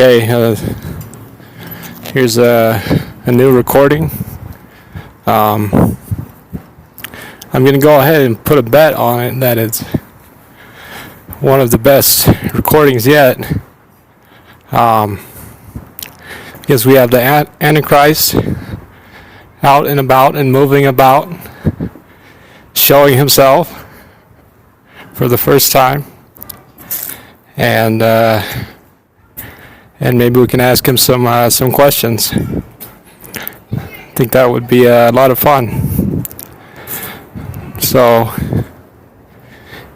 Okay, here's a new recording. I'm going to go ahead and put a bet on it that it's one of the best recordings yet. Because we have the Antichrist out and about and moving about, showing himself for the first time. And maybe we can ask him some questions. I think that would be a lot of fun. So,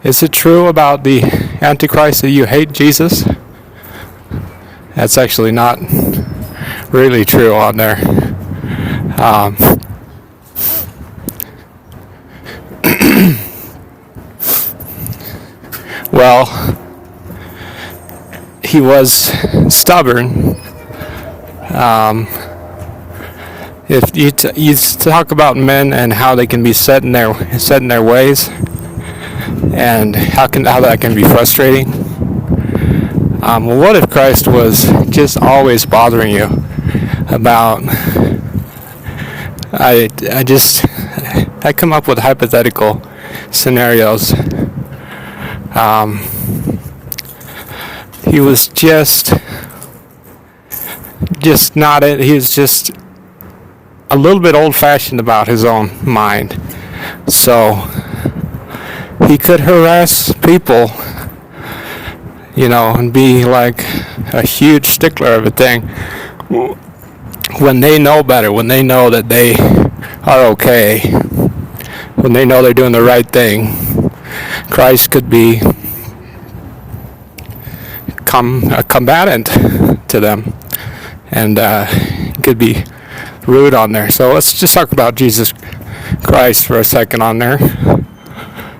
is it true about the Antichrist that you hate Jesus? That's actually not really true on there. Well, he was stubborn. If you talk about men and how they can be set in their ways, and how that can be frustrating. Well, what if Christ was just always bothering you about? I come up with hypothetical scenarios. He was just not it. He was just a little bit old-fashioned about his own mind. So he could harass people, and be like a huge stickler of a thing when they know better, when they know that they are okay, when they know they're doing the right thing. Christ could be a combatant to them, and could be rude on there. So let's just talk about Jesus Christ for a second on there.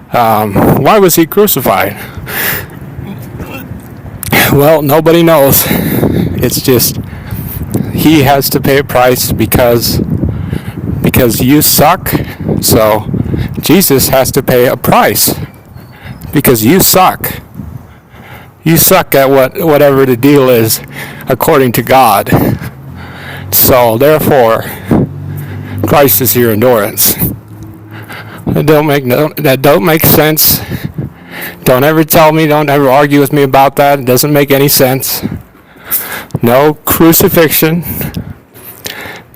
Why was he crucified? Well, nobody knows. It's just he has to pay a price because you suck. So Jesus has to pay a price because you suck. You suck at whatever the deal is according to God. So therefore, Christ is your endurance. That don't make sense. Don't ever tell me, don't ever argue with me about that. It doesn't make any sense. No crucifixion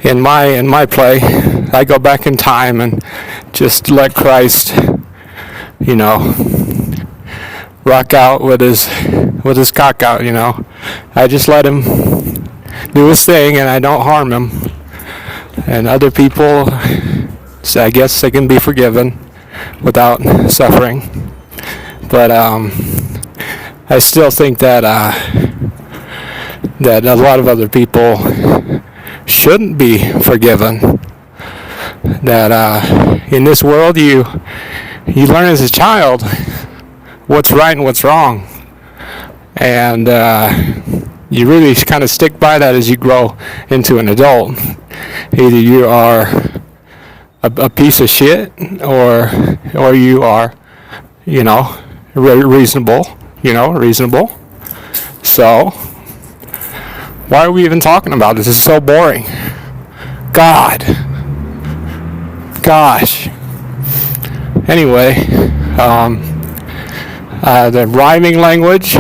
in my play. I go back in time and just let Christ, rock out with his cock out, I just let him do his thing and I don't harm him. And other people, so I guess they can be forgiven without suffering. But I still think that a lot of other people shouldn't be forgiven. That in this world you learn as a child what's right and what's wrong, and you really kind of stick by that as you grow into an adult. Either you are a piece of shit, or you are, reasonable. So why are we even talking about this? It's so boring. Gosh. Anyway, the rhyming language.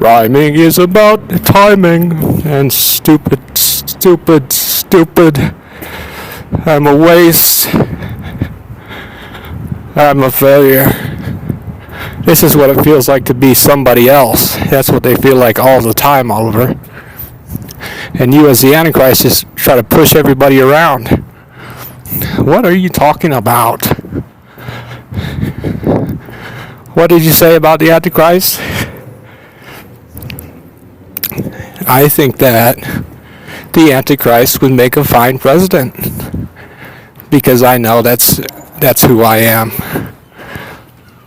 Rhyming is about timing, and stupid. I'm a waste. I'm a failure. This is what it feels like to be somebody else. That's what they feel like all the time, Oliver. And you as the Antichrist just try to push everybody around. What are you talking about? What did you say about the Antichrist? I think that the Antichrist would make a fine president, because I know that's who I am.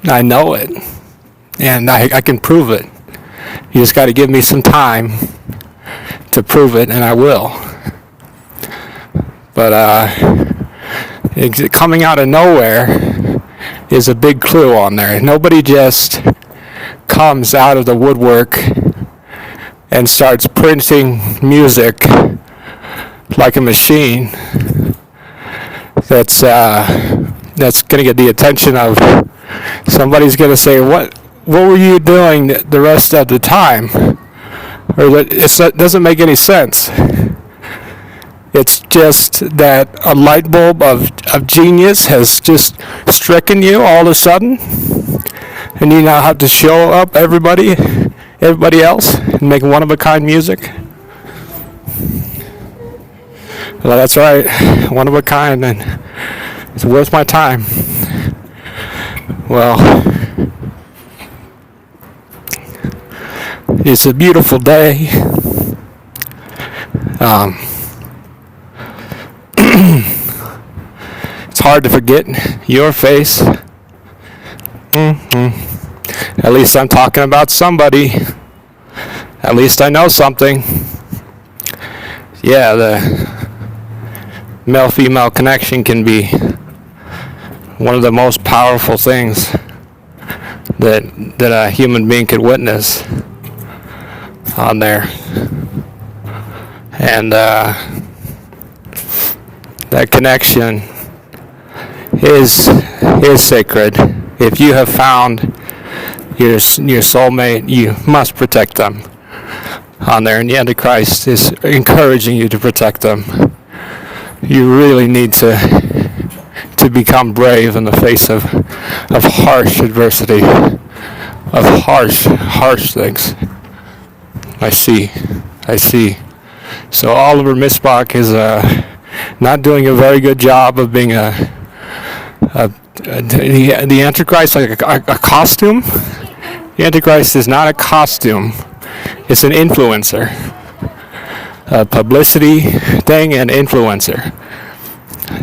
I know it, and I can prove it. You just got to give me some time to prove it, and I will. But coming out of nowhere is a big clue on there. Nobody just comes out of the woodwork and starts printing music like a machine, that's going to get the attention of somebody's going to say, what were you doing the rest of the time? Or that it doesn't make any sense. It's just that a light bulb of genius has just stricken you all of a sudden, and you now have to show up everybody else and make one-of-a-kind music. Well, that's right, one-of-a-kind, and it's worth my time. Well, it's a beautiful day. It's hard to forget your face. At least I'm talking about somebody. At least I know something. Yeah, the male-female connection can be one of the most powerful things that a human being could witness on there. And that connection is sacred. If you have found your soulmate, you must protect them on there, and the Antichrist is encouraging you to protect them. You really need to become brave in the face of harsh adversity, of harsh things. I see. So Oliver Misbach is not doing a very good job of being the Antichrist, like a costume. The Antichrist is not a costume. It's an influencer. A publicity thing and influencer.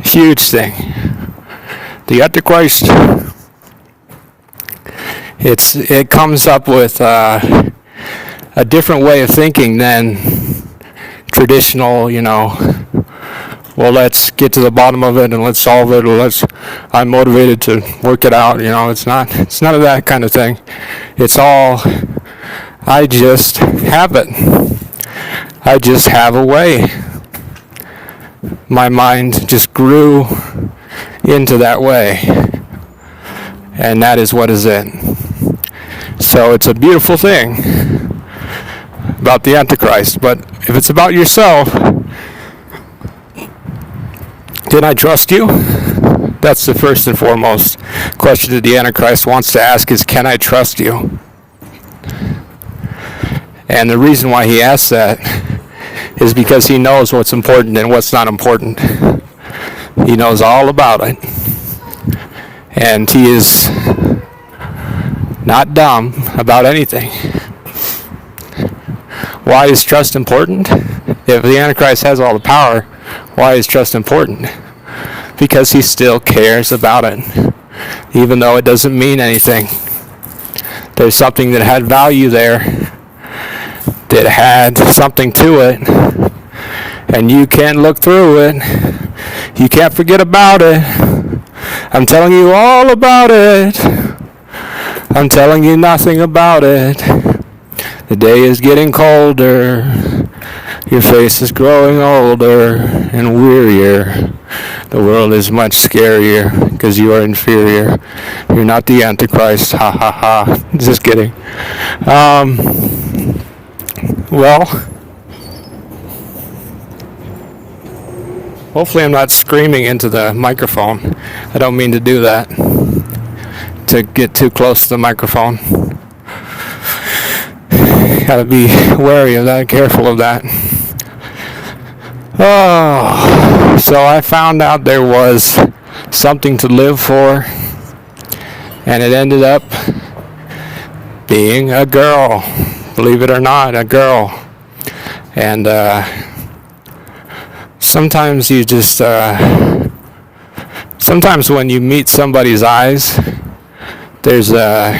Huge thing. The Antichrist, it comes up with a different way of thinking than traditional, well, let's get to the bottom of it and let's solve it, or I'm motivated to work it out. It's none of that kind of thing. It's all, I just have it. I just have a way. My mind just grew into that way. And that is what is it. So it's a beautiful thing about the Antichrist. But if it's about yourself, can I trust you? That's the first and foremost question that the Antichrist wants to ask is, can I trust you? And the reason why he asks that is because he knows what's important and what's not important. He knows all about it. And he is not dumb about anything. Why is trust important? If the Antichrist has all the power, why is trust important? Because he still cares about it, even though it doesn't mean anything. There's something that had value there, that had something to it, and you can't look through it. You can't forget about it. I'm telling you all about it. I'm telling you nothing about it. The day is getting colder. Your face is growing older and wearier. The world is much scarier because you are inferior. You're not the Antichrist. Ha ha ha. Just kidding. Well, hopefully I'm not screaming into the microphone. I don't mean to do that, to get too close to the microphone. Gotta be wary of that, careful of that. Oh, so I found out there was something to live for, and it ended up being a girl. Believe it or not, a girl. And sometimes you just, sometimes when you meet somebody's eyes, there's a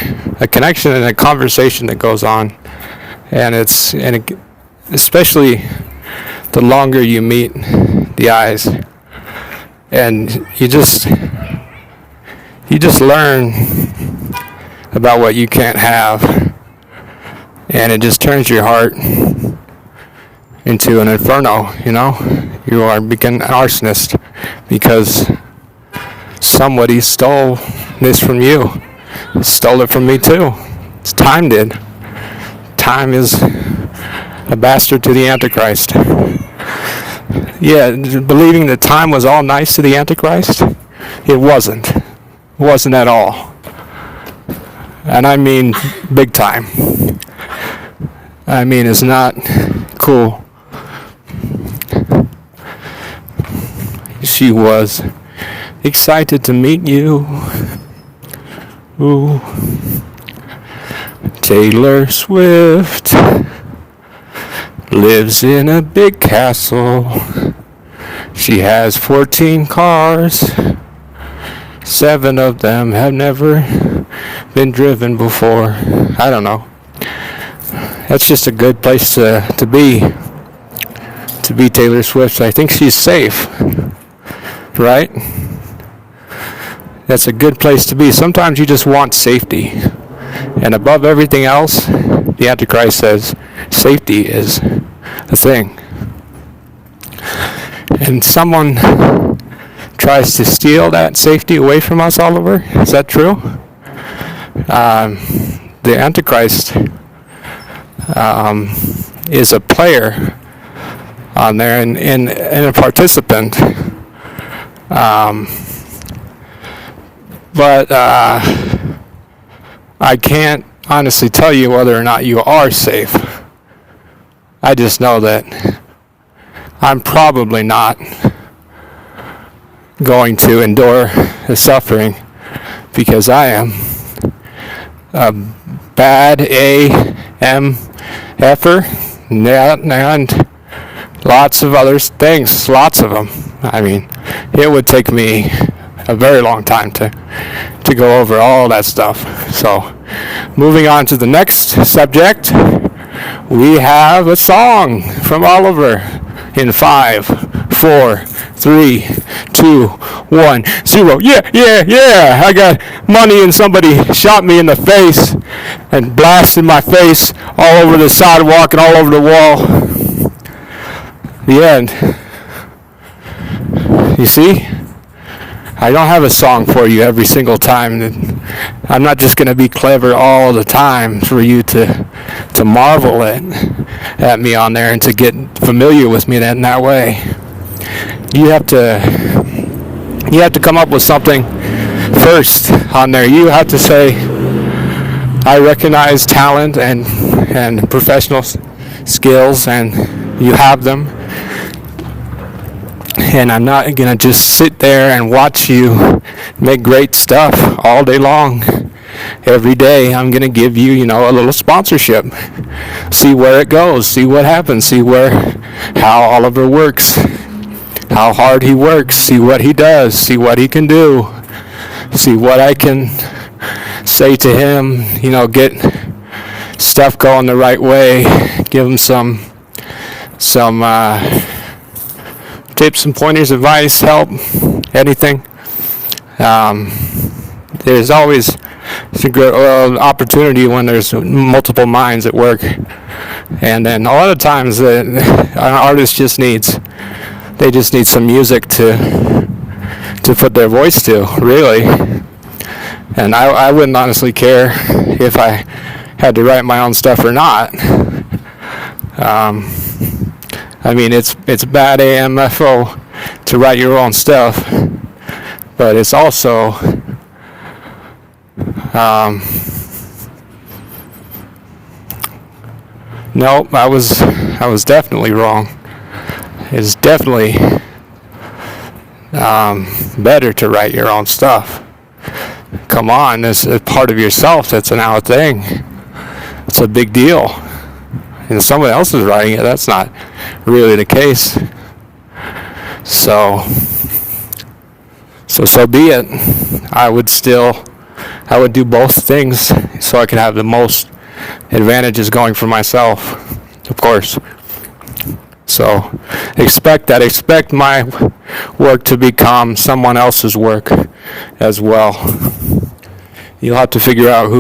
connection and a conversation that goes on. And especially the longer you meet the eyes, and you just learn about what you can't have, and it just turns your heart into an inferno, you know? You are becoming an arsonist because somebody stole this from you. Stole it from me too. It's time did. Time is a bastard to the Antichrist. Yeah, believing that time was all nice to the Antichrist? It wasn't. It wasn't at all. And I mean big time. I mean, it's not cool. She was excited to meet you. Ooh. Taylor Swift lives in a big castle. She has 14 cars. 7 of them have never been driven before. I don't know. That's just a good place to be Taylor Swift. I think she's safe, right? That's a good place to be. Sometimes you just want safety. And above everything else, the Antichrist says safety is a thing. And someone tries to steal that safety away from us, Oliver. Is that true? The Antichrist is a player on there and a participant. But I can't honestly tell you whether or not you are safe. I just know that I'm probably not going to endure the suffering because I am a bad A.M.F.er and lots of other things, lots of them. I mean, it would take me a very long time to go over all that stuff. So, moving on to the next subject, we have a song from Oliver in 5, 4, 3, 2, 1, 0. Yeah. I got money and somebody shot me in the face and blasted my face all over the sidewalk and all over the wall. The end. You see? I don't have a song for you every single time. I'm not just going to be clever all the time for you to marvel at me on there and to get familiar with me in that way. You have to come up with something first on there. You have to say, I recognize talent and professional skills, and you have them. And I'm not going to just sit there and watch you make great stuff all day long. Every day I'm going to give you, a little sponsorship. See where it goes. See what happens. See how Oliver works. How hard he works. See what he does. See what he can do. See what I can say to him. Get stuff going the right way. Give him some tips and pointers, advice, help, anything. There's always a good opportunity when there's multiple minds at work, and then a lot of times an artist just needs some music to put their voice to, really. And I wouldn't honestly care if I had to write my own stuff or not. I mean, it's bad AMFO to write your own stuff, but it's also nope, I was definitely wrong. It's definitely better to write your own stuff. Come on, it's a part of yourself that's an out thing. It's a big deal. And someone else is writing it, that's not really the case. So be it. I would do both things so I could have the most advantages going for myself, of course. So expect my work to become someone else's work as well. You'll have to figure out who